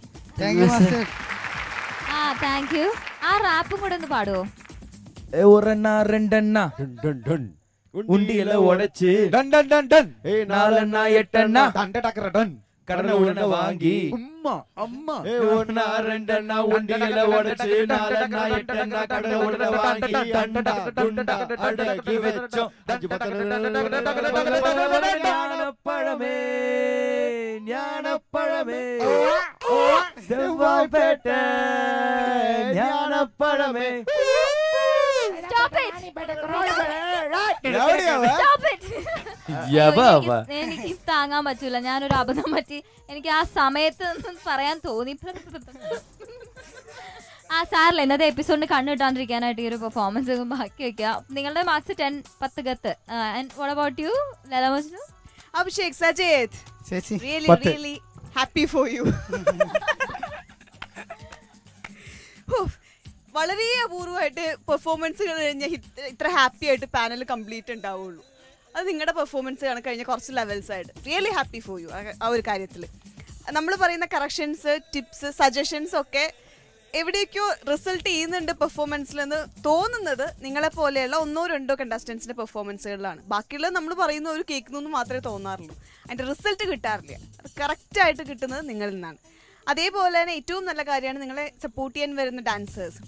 Thank you. ആ റാപ്പും കൂടെ ഒന്ന് പാടുവോ? ഒരെണ്ണ രണ്ടെണ്ണ ഉണ്ടിയല ഉടച്ച് നാലെണ്ണ എട്ടെണ്ണ കടല ഉടനെ വാങ്ങി ഒരെണ്ണ രണ്ടെണ്ണ ഉണ്ടിയല ഉടച്ച് നാലെണ്ണ എട്ടെണ്ണ കടല ഉടനെ വാങ്ങി അടക്കി വെച്ചോ ജ്ഞാനപ്പഴമേ ജ്ഞാനപ്പഴമേ സെവ്വാപേട്ട ജ്ഞാനപ്പഴമേ. Stop it. Stop it. എനിക്ക് താങ്ങാൻ പറ്റൂല. ഞാനൊരു അബദ്ധം പറ്റി. എനിക്ക് ആ സമയത്ത് പറയാൻ തോന്നി. ആ സാറില്ല, ഇന്നത്തെ എപ്പിസോഡിന് കണ്ണിട്ടാണ്ടിരിക്കാനായിട്ട് ഈ ഒരു പെർഫോമൻസ് ബാക്കി വെക്കുക. നിങ്ങളുടെ marks 10 Gath. What about you, Lala Majnu? Abhishek, Sajid. Really happy for you. വളരെ അപൂർവമായിട്ട് പെർഫോമൻസുകൾ കഴിഞ്ഞാൽ ഇത്ര ഹാപ്പി ആയിട്ട് പാനൽ കംപ്ലീറ്റ് ഉണ്ടാവുള്ളൂ. അത് നിങ്ങളുടെ പെർഫോമൻസ് ആണ് കഴിഞ്ഞ കുറച്ച് ലെവൽസ് ആയിട്ട്. റിയലി ഹാപ്പി ഫോർ യു ആ ഒരു കാര്യത്തിൽ. നമ്മൾ പറയുന്ന കറക്ഷൻസ്, ടിപ്സ്, സജഷൻസ് ഒക്കെ എവിടേക്കോ റിസൾട്ട് ചെയ്യുന്നുണ്ട് പെർഫോമൻസിലെന്ന് തോന്നുന്നത് നിങ്ങളെപ്പോലെയുള്ള 1-2 കണ്ടസ്റ്റൻസിൻ്റെ പെർഫോമൻസുകളിലാണ്. ബാക്കിയുള്ളത് നമ്മൾ പറയുന്ന ഒരു കേൾക്കുന്നു മാത്രമേ തോന്നാറുള്ളൂ. അതിൻ്റെ റിസൾട്ട് കിട്ടാറില്ല. അത് കറക്റ്റായിട്ട് കിട്ടുന്നത് നിങ്ങളിൽ നിന്നാണ്. അതേപോലെ തന്നെ ഏറ്റവും നല്ല കാര്യമാണ് നിങ്ങളെ സപ്പോർട്ട് ചെയ്യാൻ വരുന്ന ഡാൻസേഴ്സ്.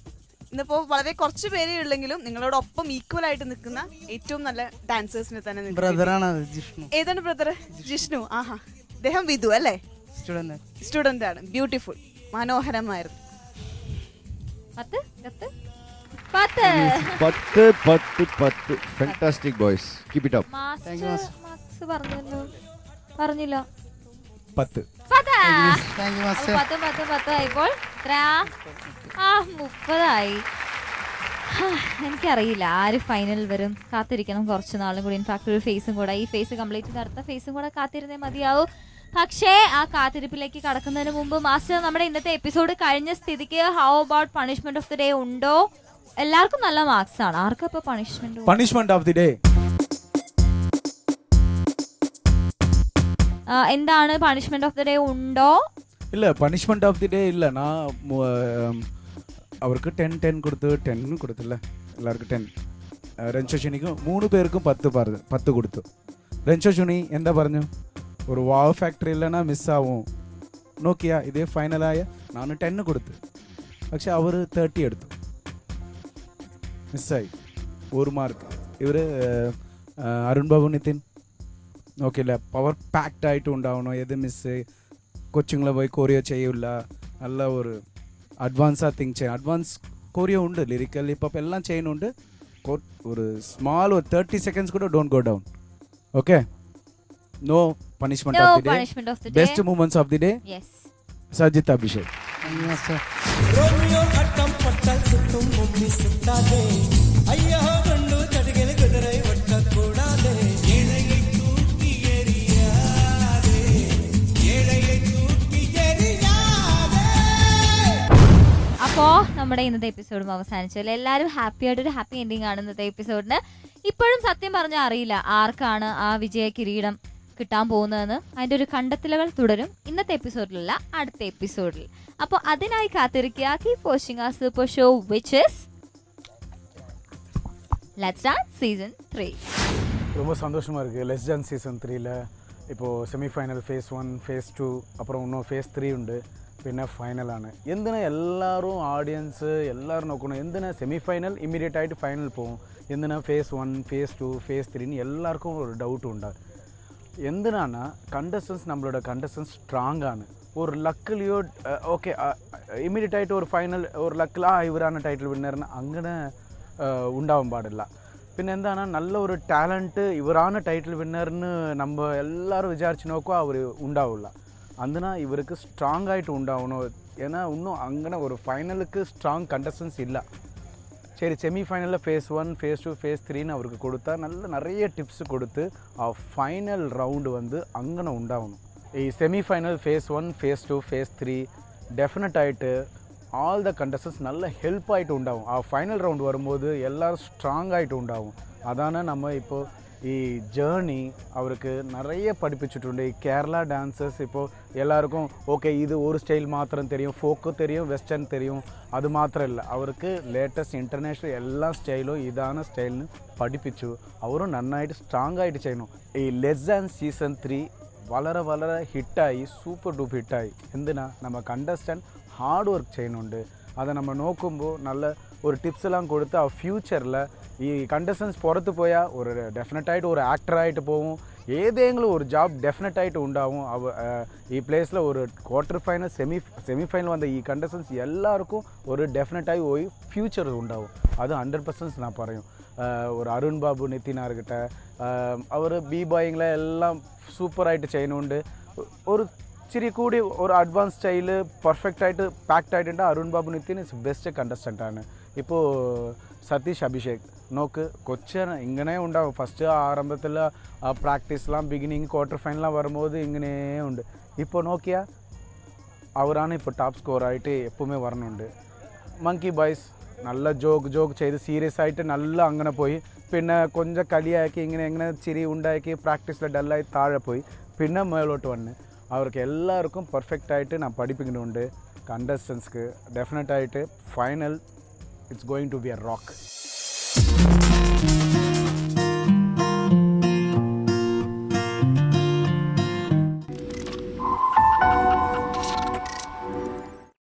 ഇന്നിപ്പോൾ വളരെ കുറച്ച് പേരേ ഉള്ളെങ്കിലും നിങ്ങളോടൊപ്പം ഈക്വൽ ആയിട്ട് നിൽക്കുന്ന ഏറ്റവും നല്ല ഡാൻസേഴ്സിനെ തന്നെ. ഏതാണ് ബ്രദർ? ജിഷ്ണു. ആഹാ, അദ്ദേഹം വിധു അല്ലേ? സ്റ്റുഡന്റ് ആണ്. ബ്യൂട്ടിഫുൾ, മനോഹരമായിരുന്നു. 10 fantastic boys, keep it up. Marks പറഞ്ഞില്ല. 10 ആയിപ്പോൾ 30 എനിക്കറിയില്ല ആര് ഫൈനൽ വരും. കാത്തിരിക്കണം കുറച്ച് നാളും കൂടി. ഇൻഫാക്ട് ഒരു ഫേസും കൂടെ, ഈ ഫേസ് കംപ്ലീറ്റ് ചെയ്ത് അടുത്ത ഫേസും കൂടെ കാത്തിരുന്നേ മതിയാവും. പക്ഷേ ആ കാത്തിരിപ്പിലേക്ക് കടക്കുന്നതിന് മുമ്പ് മാസ്റ്റർ, നമ്മുടെ ഇന്നത്തെ എപ്പിസോഡ് കഴിഞ്ഞ സ്ഥിതിക്ക് how about punishment of the day ഉണ്ടോ? എല്ലാവർക്കും നല്ല മാർക്സ് ആണ്. ആർക്കും ഇപ്പൊ പണിഷ്മെന്റ് ഓഫ് ദി ഡേ എന്താണ്? പണിഷ്മെന്റ് ഓഫ് ദി ഡേ ഉണ്ടോ? ഇല്ല, പണിഷ്മെന്റ് ഓഫ് ദി ഡേ ഇല്ല. അവർക്ക് 10 കൊടുത്ത് 10 കൊടുത്തില്ല. എല്ലാവർക്കും 10. രഞ്ജോഷിനിക്ക് 3 പേർക്കും 10 കൊടുത്തു. രഞ്ജോഷിനി എന്താ പറഞ്ഞു? ഒരു വാവ് ഫാക്ടറി ഇല്ലനാ മിസ്സാവും നോക്കിയാ. ഇതേ ഫൈനലായ ഞാൻ 10 കൊടുത്തു. പക്ഷെ അവർ 30 എടുത്തു. മിസ്സായി 1 മാർക്ക്. ഇവർ അരുൺ ബാബു, നിതിൻ നോക്കില്ല. പവർ പാക്ഡ് ആയിട്ട് ഉണ്ടാവണോ. ഏത് മിസ് കൊച്ചുങ്ങളെ പോയി കൊറിയോ ചെയ്യില്ല. നല്ല ഒരു അഡ്വാൻസാ തിങ്ക് ചെയ്യാം. അഡ്വാൻസ് കൊറിയോ ഉണ്ട്, ലിറിക്കൽ ഹിപ്പ് എല്ലാം ചെയ്യുന്നുണ്ട്. ഒരു സ്മാൾ 30 seconds കൂടെ don't go down. Okay, no punishment of the day. Best moments of the day Sajith Abhishek. Romeo అట్టం పట్టల్ సుత్తుం ముమ్మి సుట్టాదే అయ్యో రెండు చడిగెలు కుదరై వట్ట కూడాదే ఏడయ్య తూకి ఎరియాదే ఏడయ్య తూకి ఎరియాదే. അപ്പോ നമ്മുടെ ഇന്നത്തെ എപ്പിസോഡും അവസാനിച്ചു. എല്ലാവരും ഹാപ്പി ആയിട്ട് ഒരു ഹാപ്പി എൻഡിങ് ആണ് ഇന്നത്തെ എപ്പിസോഡിന്. ഇപ്പോഴും സത്യം പറഞ്ഞാൽ അറിയില്ല ആർക്കാണ് ആ വിജയ കിരീടം കിട്ടാൻ പോകുന്നതെന്ന്. അതിൻ്റെ ഒരു കണ്ടെത്തലുകൾ തുടരും ഇന്നത്തെ എപ്പിസോഡിലല്ല, അടുത്ത എപ്പിസോഡിൽ. അപ്പോൾ അതിനായി കാത്തിരിക്കുക. Keep watching our super show which is Let's Dance Season 3. ரொம்ப சந்தோஷமாக இருக்குது. லெட்ஸ் டான்ஸ் சீசன் 3ல இப்போது செமிஃபைனல் ஃபேஸ் 1 ஃபேஸ் 2 அப்புறம் இன்னும் ஃபேஸ் 3 ഉണ്ട്. പിന്നെ ഫൈനലാണ്. എന്തിനാ എല്ലാവരും ഓഡിയൻസ് എല്ലാവരും നോക്കണം? എന്തിനാ സെമിഫൈനൽ ഇമ്മീഡിയറ്റ് ആയിട്ട് ഫൈനൽ പോകും? എന്തിനാ ഫേസ് 1 ഫേസ് 2 ഫേസ് 3 എല്ലാവർക്കും ഒരു ഡൗട്ട് ഉണ്ടാകും. എന്തിനാണ് കണ്ടസ്റ്റൻസ്, നമ്മളോட കണ്ടസ്റ്റൻസ് സ്ട്രോങ് ആണ്. ഒരു ലക്കിലെയോ ഓക്കെ ഇമ്മീഡിയറ്റ് ആയിട്ട് ഒരു ഫൈനൽ ഒരു ലക്കിൽ ഇവരാണ് ടൈറ്റിൽ വിന്നറിന് അങ്ങനെ ഉണ്ടാവാൻ പാടില്ല. പിന്നെ എന്താണ്, നല്ല ഒരു ടാലൻറ്റ് ഇവരാണ് ടൈറ്റിൽ വിന്നറിന് നമ്മൾ എല്ലാവരും വിചാരിച്ച് നോക്കുക അവർ ഉണ്ടാവില്ല. അതിനാ ഇവർക്ക് സ്ട്രോങ് ആയിട്ട് ഉണ്ടാവണോ. ஏன்னா இன்னும் അങ്ങനെ ഒരു ഫൈനലുക്ക് സ്ട്രോങ് കണ്ടസ്റ്റൻസ് ഇല്ല. ശരി, സെമി ഫൈനലിൽ ഫേസ് 1 ഫേസ് 2 ഫേസ് 3ன்னு അവർക്ക് കൊടുത്താൽ நிறைய டிப்ஸ் கொடுத்து ആ ഫൈനൽ റൗണ്ട് வந்து അങ്ങനെ ഉണ്ടാവണം. ഈ semi final phase 1 phase 2 phase 3 ഡെഫിനറ്റായിട്ട് ആൾ ദ കണ്ടസ്റ്റൻസ് നല്ല ഹെൽപ്പായിട്ട് ഉണ്ടാവും. ആ ഫൈനൽ റൗണ്ട് വരുമ്പോൾ എല്ലാവരും സ്ട്രോങ് ആയിട്ട് ഉണ്ടാവും. അതാണ് നമ്മൾ ഇപ്പോൾ ഈ ജേർണി അവർക്ക് നിറയെ പഠിപ്പിച്ചിട്ടുണ്ട്. ഈ കേരള ഡാൻസേഴ്സ് ഇപ്പോൾ എല്ലാവർക്കും ഓക്കെ ഇത് ഒരു സ്റ്റൈൽ മാത്രം தெரியும், ഫോക്ക് தெரியும், വെസ്റ്റേൺ தெரியும், അത് മാത്രമല്ല അവർക്ക് ലേറ്റസ്റ്റ് ഇൻ്റർനാഷണൽ എല്ലാ സ്റ്റൈലും ഇതാണ് സ്റ്റൈലിന് പഠിപ്പിച്ചു. അവരും നന്നായിട്ട് സ്ട്രോങ് ആയിട്ട് ചെയ്യണം. ഈ ലെസ് ദാൻ സീസൺ 3 വളരെ വളരെ ഹിറ്റായി, സൂപ്പർ ഡൂപ്പ് ഹിറ്റായി. എന്തിനാ നമ്മൾ കണ്ടസ്റ്റൻറ്റ് ഹാർഡ് വർക്ക് ചെയ്യുന്നുണ്ട്. அதை நம்ம നോക്കുമ്പോൾ നല്ല ഒരു ടിപ്സ് എല്ലാം കൊടുത്ത് ആ ഫ്യൂച്ചറിൽ ഈ കണ്ടസ്റ്റൻസ് പുറത്ത് പോയാൽ ഒരു ഡെഫിനറ്റായിട്ട് ഒരു ആക്ടറായിട്ട് പോകും. ഏതെങ്കിലും ഒരു ജോബ് ഡെഫിനറ്റായിട്ട് ഉണ്ടാവും. ഈ പ്ലേസിൽ ഒരു ക്വാർട്ടർ ഫൈനൽ സെമി ഫൈനൽ വന്ന ഈ കണ്ടസ്റ്റൻസ് എല്ലാവർക്കും ഒരു ഡെഫിനറ്റായി പോയി ഫ്യൂച്ചർ ഉണ്ടാവും. അത് 100% நான் പറയും. ഒരു അരുൺ ബാബു നിതിനാർക്കിட்ட അവർ ബി ബോയിങ്ങളെ എല്ലാം സൂപ്പറായിട്ട് ചെയ്യുന്നുണ്ട്. ഒരു ഇച്ചിരി കൂടി ഒരു അഡ്വാൻസ് സ്റ്റൈല് പെർഫെക്റ്റ് ആയിട്ട് പാക്ഡ് ആയിട്ടുണ്ട്. Arun Babu Nithin is best contestant ആണ്. ഇപ്പോൾ സതീഷ് അഭിഷേക് നോക്ക് കൊച്ചാണ് ഇങ്ങനെ ഉണ്ടാവും. ഫസ്റ്റ് ആരംഭത്തിൽ പ്രാക്ടീസ്லாம் ബിഗിനിങ് ക്വാർട്ടർ ഫൈനലാണ് വരുമ്പോൾ ഇങ്ങനെ ഉണ്ട്. ഇപ്പോൾ നോക്കിയാൽ അവരാണ് ഇപ്പോൾ ടോപ്പ് സ്കോറായിട്ട് എപ്പോഴുമേ വരുന്നുണ്ട്. മങ്കി ബോയ്സ് നല്ല ജോക്ക് ചെയ്ത് സീരിയസ് ആയിട്ട് നല്ല അങ്ങനെ പോയി. പിന്നെ കൊഞ്ചം കളിയാക്കി ഇങ്ങനെ ചിരി ഉണ്ടാക്കി പ്രാക്ടീസിൽ ഡല്ലായി താഴെ പോയി. പിന്നെ മേലോട്ട് വന്ന് അവർക്ക് എല്ലാവർക്കും പെർഫെക്റ്റായിട്ട് ഞാൻ പഠിപ്പിക്കുന്നുണ്ട്. കണ്ടസ്റ്റൻസ്ക്ക് ഡെഫിനറ്റായിട്ട് final it's going to be a rock.